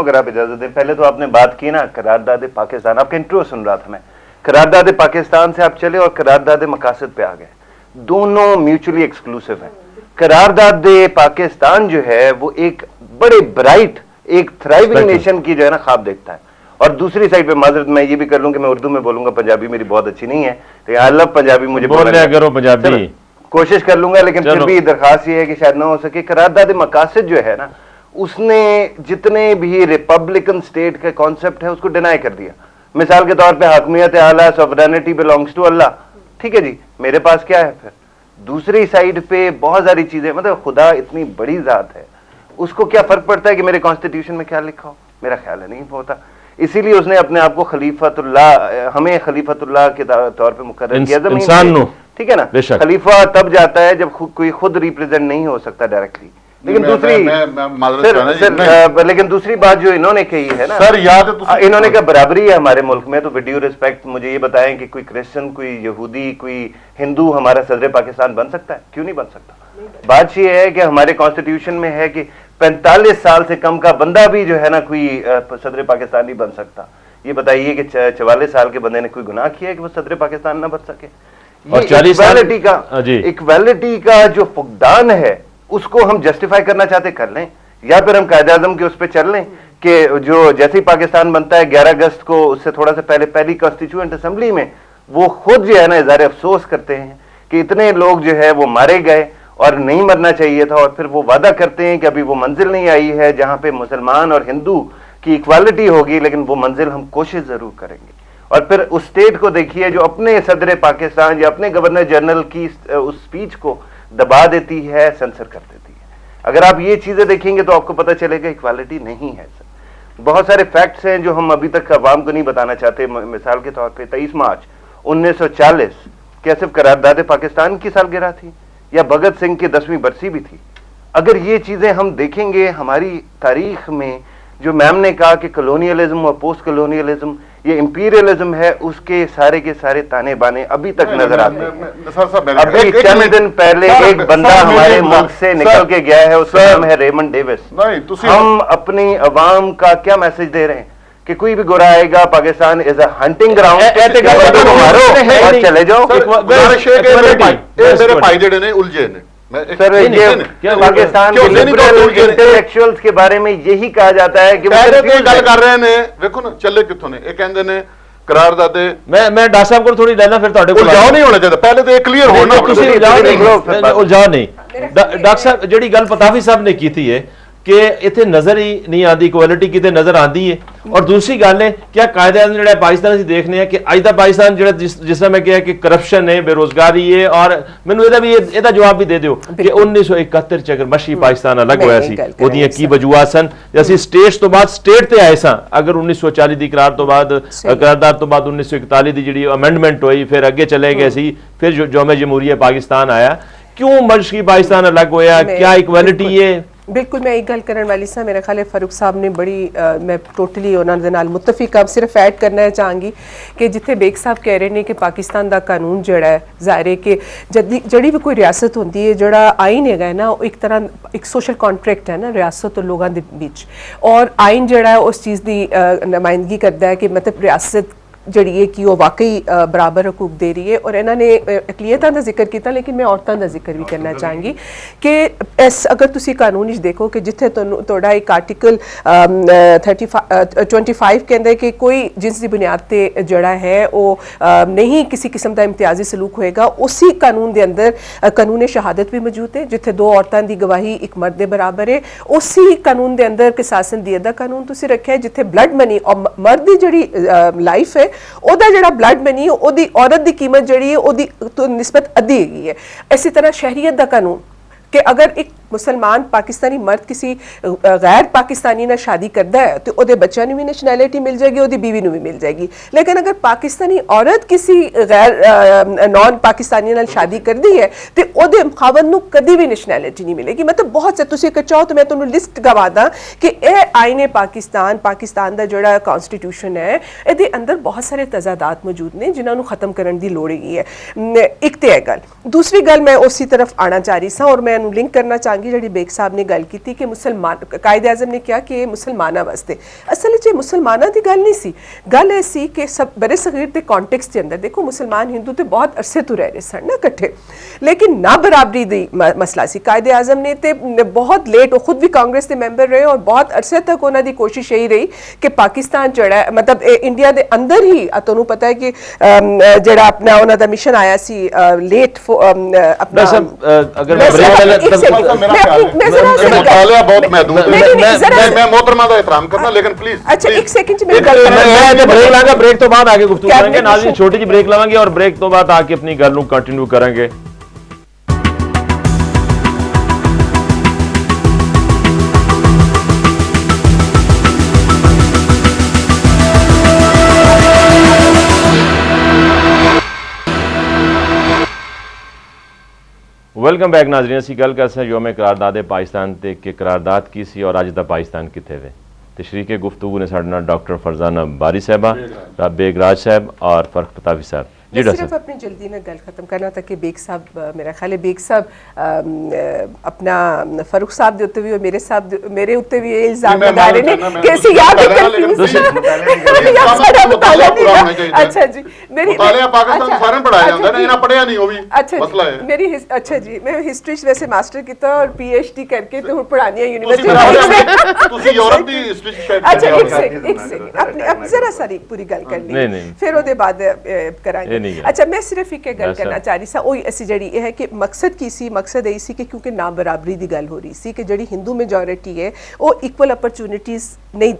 अगर आप इजाजत दें, पहले तो आपने बात की ना करारदाद पाकिस्तान, आपका इंट्रो सुन रहा था मैं, करारदाद पाकिस्तान से आप चले और करारदाद मकासद पे आ गए, दोनों म्यूचुअली एक्सक्लूसिव हैं। करारदाद पाकिस्तान जो है वो एक बड़े ब्राइट, एक थ्राइविंग नेशन की जो है ना ख्वाब देखता है, और दूसरी साइड पे माजरत मैं ये भी कर लूं कि मैं उर्दू में बोलूंगा, पंजाबी मेरी बहुत अच्छी नहीं है, तो आई लव पंजाबी, मुझे बोलना करो पंजाबी, कोशिश कर लूंगा, लेकिन फिर भी दरखास्त ये है कि शायद ना हो सके। करारदाद मकासद जो है ना, उसने जितने भी रिपब्लिकन स्टेट का कॉन्सेप्ट है उसको डिनाई कर दिया। मिसाल के तौर पे हकमियत आला, सॉवरेनिटी बिलोंग्स टू अल्लाह, ठीक है जी, मेरे पास क्या है? फिर दूसरी साइड पे बहुत सारी चीजें, मतलब खुदा इतनी बड़ी जात है, उसको क्या फर्क पड़ता है कि मेरे कॉन्स्टिट्यूशन में क्या लिखा हो? मेरा ख्याल है नहीं होता। इसीलिए उसने अपने आप को खलीफतुल्लाह, हमें खलीफतुल्लाह के तौर पे मुकर्रर किया जमीन, ठीक है ना। खलीफा तब जाता है जब कोई खुद रिप्रेजेंट नहीं हो सकता डायरेक्टली। लेकिन लेकिन दूसरी बात जो इन्होंने कही है ना सर, इन्होंने कहा बराबरी है हमारे मुल्क में, तो विद ड्यू रिस्पेक्ट मुझे ये बताएं कि कोई क्रिश्चियन, कोई यहूदी, कोई हिंदू हमारा सदर पाकिस्तान बन सकता है? क्यों नहीं बन सकता? बात ये है कि हमारे कॉन्स्टिट्यूशन में है कि 45 साल से कम का बंदा भी जो है ना कोई सदर पाकिस्तान नहीं बन सकता। ये बताइए कि 44 साल के बंदे ने कोई गुनाह किया है कि वो सदर पाकिस्तान ना बन सके? और इक्वालिटी का जो फुकदान है उसको हम जस्टिफाई करना चाहते कर लें, या फिर हम कायदे आज़म के उस पर चल लें कि जो जैसे ही पाकिस्तान बनता है 11 अगस्त को, उससे थोड़ा सा पहले पहली कॉन्स्टिट्यूएंट असेंबली में वो खुद जो है ना इज़हार अफसोस करते हैं कि इतने लोग जो है वो मारे गए और नहीं मरना चाहिए था, और फिर वो वादा करते हैं कि अभी वो मंजिल नहीं आई है जहां पे मुसलमान और हिंदू की इक्वालिटी होगी, लेकिन वो मंजिल हम कोशिश जरूर करेंगे। और फिर उस स्टेट को देखिए जो अपने सदर पाकिस्तान या अपने गवर्नर जनरल की उस स्पीच को दबा देती है, सेंसर कर देती है। अगर आप ये चीजें देखेंगे तो आपको पता चलेगा इक्वालिटी नहीं है सर। बहुत सारे फैक्ट्स हैं जो हम अभी तक अवाम को नहीं बताना चाहते। मिसाल के तौर पे 23 मार्च 1940 क्या सिर्फ करारदाद पाकिस्तान की सालगिरह थी, या भगत सिंह की 10वीं बरसी भी थी? अगर ये चीजें हम देखेंगे हमारी तारीख में, जो मैम ने कहा कि कॉलोनियलिज्म और पोस्ट कॉलोनियलिज्म ये इंपीरियलिज्म है, उसके सारे के सारे ताने बाने अभी तक नजर आते हैं। अभी चंद दिन पहले एक बंदा हमारे मुल्क से निकल के गया है, उसका नाम है रेमंड डेविस। हम अपनी अवाम का क्या मैसेज दे रहे हैं कि कोई भी गोरा आएगा, Pakistan is a hunting ground, मारो और चले जाओ। मेरे भाई जेडे ने उलझे ने सर, ये पाकिस्तान के इंटेलेक्चुअल्स के बारे में यही कहा जाता है कि गल कर रहे ने, देखो ना चले कितों ने, ये कहंदे ने करारदादे। मैं डॉक्टर साहब को थोड़ी लेना, फिर ਤੁਹਾਡੇ ਕੋਲ उलझाओ नहीं होना चाहिए, पहले तो ये क्लियर होना। ਤੁਸੀਂ उलझाओ नहीं। डॉक्टर साहब ਜਿਹੜੀ ਗੱਲ ਪਤਾਵੀ ਸਾਹਿਬ ਨੇ ਕੀਤੀ ਹੈ कि इतने नजर ही नहीं आती इक्वालिटी, कितने नजर आती है। और दूसरी गल है क्या कायदे आज़म जो पाकिस्तान से देखने हैं कि अज का पाकिस्तान जो जिस तरह मैं कहा कि करप्शन है, बेरोजगारी है, और मैनू ਇਹਦਾ जवाब भी दे दियो कि 1971 च अगर मशी पाकिस्तान अलग होया सी ਉਹਦੀਆਂ ਕੀ ਵਜੂਹਾਂ ਸਨ, ਅਸੀਂ ਸਟੇਟ ਤੋਂ ਬਾਅਦ ਸਟੇਟ ਤੇ ਆਏ ਸਾਂ। अगर 1940 ਦੀ करार तो बाद करारदाद तो बाद 1941 ਦੀ ਜਿਹੜੀ अमेंडमेंट होई, फिर अगे चले गए सी, फिर जो जमहूरियत पाकिस्तान आया। क्यों मशी पाकिस्तान अलग होया? क्या इक्वालिटी है? बिल्कुल मैं एक गल करने वाली सा, मेरा ख्याल है फारूक साहब ने बड़ी मैं टोटली उन्होंने दे नाल मुतफिक हाँ। सिर्फ ऐड करना चाहांगी कि जिथे बेग साहब कह रहे हैं कि पाकिस्तान का कानून जड़ा है, ज़ाहिर है कि जड़ी भी कोई रियासत होती है, जड़ा आइन है ना, एक तरह एक सोशल कॉन्ट्रैक्ट है ना रियासत और लोगों के बीच, और आइन जड़ा है उस चीज़ की नुमाइंदगी करता है कि मतलब रियासत जड़ी है कि वो वाकई बराबर हकूक दे रही है। और इन्होंने अकलीयतां का जिक्र किया, लेकिन मैं औरतों का जिक्र भी करना चाहांगी कि अगर तुसी कानून देखो कि जिथे तुहाडा एक आर्टिकल 25 कहता है कि कोई जिस की बुनियाद पर जड़ा है वो नहीं किसी किस्म का इम्तियाजी सलूक होएगा, उसी कानून के अंदर कानून शहादत भी मौजूद है जिथे 2 औरतों की गवाही एक मर्द के बराबर है। उसी कानून के अंदर किसासन दियत का कानून तुसी रखा है जिथे ब्लड मनी और मर्द की जड़ी लाइफ है ओदा जड़ा ब्लड मनी ओदी औरत की कीमत जड़ी है ओदी तो निस्बत अद्धी हैगी है। इसी तरह शहरियत का कानून कि अगर एक मुसलमान पाकिस्तानी मर्द किसी गैर पाकिस्तानी ना शादी करता है तो ओदे बच्चा भी नेशनैलिटी मिल जाएगी, ओदी बीवी भी मिल जाएगी। लेकिन अगर पाकिस्तानी औरत किसी गैर नॉन पाकिस्तानी नाल शादी कर दी है तो ओदे खावंद नूं कदी भी नेशनैलिटी नहीं मिलेगी। मतलब बहुत से तुसीं चाहो तो मैं तुहानूं लिस्ट गवा दा कि यह आईने पाकिस्तान का जोड़ा कॉन्स्टिट्यूशन है, इहदे अंदर बहुत सारे तजादात मौजूद ने जिन्हां नूं खत्म करन दी लोड़ हैगी है। एक तो यह गल, दूसरी गल मैं उसी तरफ आना चाह रही सा और मैं लिंक करना चाह ਚਾਹਾਂਗੀ ਜਿਹੜੀ ਬੇਗ ਸਾਹਿਬ ਨੇ ਗੱਲ ਕੀਤੀ ਕਿ ਮੁਸਲਮਾਨ ਕਾਇਦ ਆਜ਼ਮ ਨੇ ਕਿਹਾ ਕਿ ਇਹ ਮੁਸਲਮਾਨਾਂ ਵਾਸਤੇ, ਅਸਲ ਵਿੱਚ ਇਹ ਮੁਸਲਮਾਨਾਂ ਦੀ ਗੱਲ ਨਹੀਂ ਸੀ। ਗੱਲ ਇਹ ਸੀ ਕਿ ਸਭ ਬਰੇ ਸਗੀਰ ਦੇ ਕੰਟੈਕਸਟ ਦੇ ਅੰਦਰ ਦੇਖੋ ਮੁਸਲਮਾਨ ਹਿੰਦੂ ਤੇ ਬਹੁਤ ਅਰਸੇ ਤੋਂ ਰਹਿ ਰਹੇ ਸਨ ਨਾ ਇਕੱਠੇ, ਲੇਕਿਨ ਨਾ ਬਰਾਬਰੀ ਦੀ ਮਸਲਾ ਸੀ। ਕਾਇਦ ਆਜ਼ਮ ਨੇ ਤੇ ਬਹੁਤ ਲੇਟ, ਉਹ ਖੁਦ ਵੀ ਕਾਂਗਰਸ ਦੇ ਮੈਂਬਰ ਰਹੇ ਔਰ ਬਹੁਤ ਅਰਸੇ ਤੱਕ ਉਹਨਾਂ ਦੀ ਕੋਸ਼ਿਸ਼ ਇਹੀ ਰਹੀ ਕਿ ਪਾਕਿਸਤਾਨ ਜਿਹੜਾ ਮਤਲਬ ਇੰਡੀਆ ਦੇ ਅੰਦਰ ਹੀ, ਤੁਹਾਨੂੰ ਪਤਾ ਹੈ ਕਿ ਜਿਹੜਾ ਆਪਣਾ ਉਹਨਾਂ ਦਾ ਮਿਸ਼ਨ ਆਇਆ ਸੀ ਲੇਟ ਆਪਣਾ अगर मुतालिया बहुत महदूद है, मैं मोहतरमा का एहतराम करना, लेकिन प्लीज अच्छा एक सेकंड मेरी गल ब्रेक लांगा, ब्रेक तो बाद आगे गुफ्तगू करेंगे नाज़रीन, छोटी जी ब्रेक लवांगे और ब्रेक तो बाद आके अपनी गल नूं कंटिन्यू करेंगे। ਵੈਲਕਮ ਬੈਕ ਨਾਜ਼ਰੀਨ, ਅਸੀਂ ਗੱਲ ਕਰ ਰਹੇ ਯੋਮ ਕਰਾਰਦਾਦ ਪਾਕਿਸਤਾਨ ਤੇ ਕਿ ਕਰਾਰਦਾਦ ਕੀ ਸੀ ਔਰ ਅੱਜ ਦਾ ਪਾਕਿਸਤਾਨ ਕਿੱਥੇ ਵੇ। ਤੇ ਸ਼ਰੀਕੇ ਗੁਫ਼ਤਗੂ ਨੇ ਸਾਡੇ ਨਾਲ ਡਾਕਟਰ ਫਰਜ਼ਾਨਾ ਬਾਰੀ ਸਾਹਿਬਾ, ਬੇਗਰਾਜ ਸਾਹਿਬ ਔਰ ਫਰਕ ਪਤਾਵੀ ਸਾਹਿਬ। जी डॉक्टर सिर्फ अपनी जल्दी में गल खत्म करना था कि बेग साहब, मेरा ख्याल है बेग साहब अपना फारूक साहब दे उत्ते भी और मेरे उत्ते भी ये इल्जाम लगा रहे ने कि ऐसे याद कंफ्यूज अच्छा जी मेरी मुतालिया पाकिस्तान सारे पढ़ाया जांदा ना, इना पढ़िया नहीं, वो भी मसला है मेरी अच्छा जी मैं हिस्ट्री वैसे मास्टर कीता और पीएचडी करके तो हुण पढ़ानी है यूनिवर्सिटी ਤੁਸੀਂ यूरोप दी हिस्ट्री शायद अच्छा एक सेकंड अपनी अब जरा सारी पूरी गल करनी फिर ਉਹਦੇ ਬਾਅਦ ਕਰਾਂਗੇ। अच्छा मैं सिर्फ एक गल करना चाह रही सा ਉਹੀ ਅਸੀਂ ਜਿਹੜੀ ਇਹ ਹੈ ਕਿ ਮਕਸਦ ਕੀ ਸੀ, ਮਕਸਦ ਇਹ ਸੀ ਕਿ ਕਿਉਂਕਿ ਨਾ ਬਰਾਬਰੀ ਦੀ ਗੱਲ ਹੋ ਰਹੀ ਸੀ ਕਿ ਜਿਹੜੀ ਹਿੰਦੂ ਮੈਜੋਰਿਟੀ ਹੈ ਉਹ ਇਕੁਅਲ ਅਪਰਚੂਨਿਟੀਜ਼ ਨਹੀਂ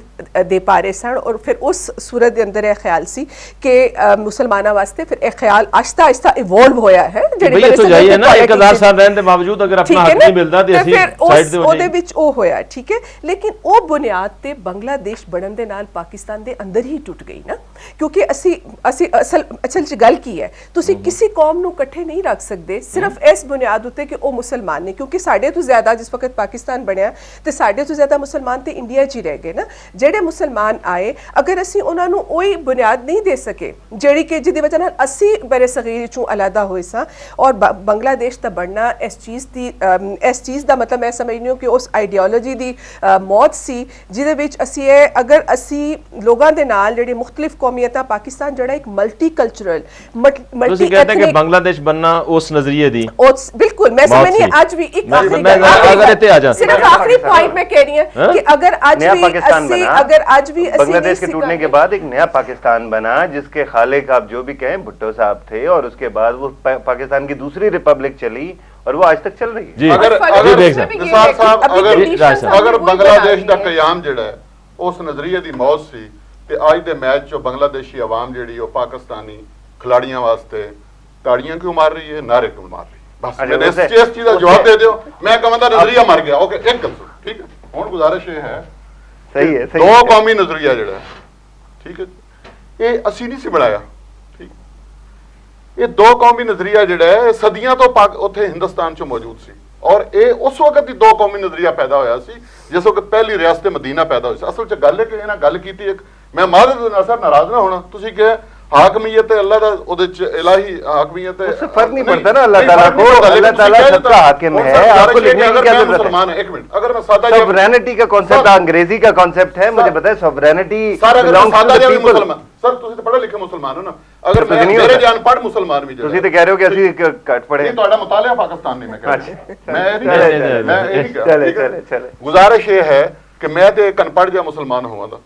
ਦੇ ਪਾ ਰਹੇ ਸਨ ਔਰ ਫਿਰ ਉਸ ਸੂਰਤ ਦੇ ਅੰਦਰ ਇਹ ਖਿਆਲ ਸੀ ਕਿ ਮੁਸਲਮਾਨਾਂ ਵਾਸਤੇ ਫਿਰ ਇਹ ਖਿਆਲ ਆਹਿਸਤਾ ਆਹਿਸਤਾ ਇਵੋਲਵ ਹੋਇਆ ਹੈ ਜਿਹੜੀ ਇੱਥੋਂ ਜਾਈਏ ਨਾ 1000 ਸਾਲ ਰਹਿਣ ਦੇ ਬਾਵਜੂਦ ਅਗਰ ਆਪਣਾ ਹੱਕ ਨਹੀਂ ਮਿਲਦਾ ਤੇ ਅਸੀਂ ਸਾਈਡ ਤੇ ਉਹਦੇ ਵਿੱਚ ਉਹ ਹੋਇਆ ਠੀਕ ਹੈ, ਲੇਕਿਨ ਉਹ ਬੁਨਿਆਦ ਤੇ ਬੰਗਲਾਦੇਸ਼ ਬਣਨ ਦੇ ਨਾਲ ਪਾਕਿਸਤਾਨ ਦੇ ਅੰਦਰ ਹੀ ਟੁੱਟ ਗਈ ਨਾ, ਕਿਉਂਕਿ ਅਸੀਂ ਅਸਲ ਚ ਗੱਲ ਕੀ ਹੈ, ਤੁਸੀਂ ਕਿਸੇ ਕੌਮ ਨੂੰ ਇਕੱਠੇ ਨਹੀਂ ਰੱਖ ਸਕਦੇ ਸਿਰਫ ਇਸ ਬੁਨਿਆਦ ਉੱਤੇ ਕਿ ਉਹ ਮੁਸਲਮਾਨ ਨੇ, ਕਿਉਂਕਿ ਸਾਡੇ ਤੋਂ ਜ਼ਿਆਦਾ ਜਿਸ ਵਕਤ ਪਾਕਿਸਤਾਨ ਬਣਿਆ ਤੇ ਸਾਡੇ ਤੋਂ ਜ਼ਿਆਦਾ ਮੁਸਲਮਾਨ ਤੇ ਇੰਡੀਆ 'ਚ ਹੀ ਰਹਿ ਗਏ ਨਾ। ਜਿਹੜੇ ਮੁਸਲਮਾਨ ਆਏ ਅਗਰ ਅਸੀਂ ਉਹਨਾਂ ਨੂੰ ਉਹੀ ਬੁਨਿਆਦ ਨਹੀਂ ਦੇ ਸਕੇ ਜਿਹੜੀ ਕਿ ਜਿਹਦੀ ਵਜ੍ਹਾ ਨਾਲ ਅਸੀਂ ਬਰੇ ਸਗੀਰ ਚੋਂ ਅਲੱਗਾ ਹੋਏ ਸਾਂ ਔਰ ਬੰਗਲਾਦੇਸ਼ ਦਾ ਬਣਨਾ ਇਸ ਚੀਜ਼ ਦਾ ਮਤਲਬ ਮੈਂ ਸਮਝਦੀ ਹਾਂ ਕਿ ਉਸ ਆਈਡੀਓਲੋਜੀ ਦੀ ਮੌਤ ਸੀ ਜਿਹਦੇ ਵਿੱਚ ਅਸੀਂ ਅਗਰ ਅਸੀਂ ਲੋਕਾਂ ਦੇ ਨਾਲ ਜਿਹੜੇ ਮੁxtਲਿਫ ਕੌਮੀਅਤਾਂ, ਪਾਕਿਸਤਾਨ ਜਿਹੜਾ ਇੱਕ ਮਲਟੀ ਕਲਚਰਲ ਤੁਸੀਂ ਕਹਿੰਦੇ ਕਿ ਬੰਗਲਾदेश बनना उस नजरिए दी बिल्कुल मैं समझनी आज भी एक सिर्फ आखिरी पॉइंट में कह रही है कि अगर आज भी बांग्लादेश के टूटने के बाद एक नया पाकिस्तान बना जिसके खालिक आप जो भी कहें भुट्टो साहब थे और उसके बाद वो पाकिस्तान की दूसरी रिपब्लिक चली और वो आज तक चल रही है। अगर बांग्लादेश का कयाम जिहड़ा है उस नजरिए दी मौत सी ते आज दे मैच चो बांग्लादेशी आवाम जिहड़ी ओ पाकिस्तानी खिलाड़ियों वास्ते ताड़ियां क्यों मार रही है, नारे क्यों मार रही है? बस मैंने इस चीज का जवाब दे दो, मैं कहूंगा नजरिया मर गया। ओके एक गल सुन, ठीक है हुण गुजारिश ये है सही है दो कौमी नजरिया जिहड़ा ठीक है ये असी नहीं सी बनाया, ठीक ये दो कौमी नजरिया जिहड़ा है सदियां तो उत्थे हिंदुस्तान च मौजूद सी और ये उस वक्त ही दो कौमी नजरिया पैदा होया सी जिस वक्त पहली रियासत मदीना पैदा हुई सी। असल च गल है कि इन्हां गल कीती एक मैं मादद नासर नाराज ना होना, तुसीं कहा हाकमियत अल्लाह दा ओदे च इलाही हाकमियत उससे फर्क नहीं पड़ता ना, अल्लाह ताला को, अल्लाह ताला सबका हाकिम है, आपको लिखने की क्या जरूरत है? एक मिनट अगर मैं सादा सॉवरेनिटी का कांसेप्ट अंग्रेजी का कांसेप्ट है, मुझे पता है sovereignty belongs to the people. Sir ਤੁਸੀਂ ਤਾਂ ਪੜ੍ਹੇ ਲਿਖੇ ਮੁਸਲਮਾਨ ਹੋ ਨਾ, ਅਗਰ ਮੈਂ ਮੇਰੇ ਜਾਨ ਪੜ੍ਹ ਮੁਸਲਮਾਨ ਵੀ ਤੁਸੀਂ ਤਾਂ ਕਹਿ ਰਹੇ ਹੋ ਕਿ ਅਸੀਂ ਘੱਟ ਪੜ੍ਹੇ ਨਹੀਂ, ਤੁਹਾਡਾ ਮੁਤਾਲਿਆ ਪਾਕਿਸਤਾਨ ਨਹੀਂ ਮੈਂ ਕਹਿ ਰਿਹਾ, ਮੈਂ ਇਹ ਨਹੀਂ ਚਲੇ ਗੁਜ਼ਾਰਿਸ਼ ਇਹ ਹੈ ਕਿ ਮੈਂ ਤੇ ਕਨਪੜ ਜਿਹਾ ਮੁਸਲਮਾਨ ਹੋਵਾਂ ਦਾ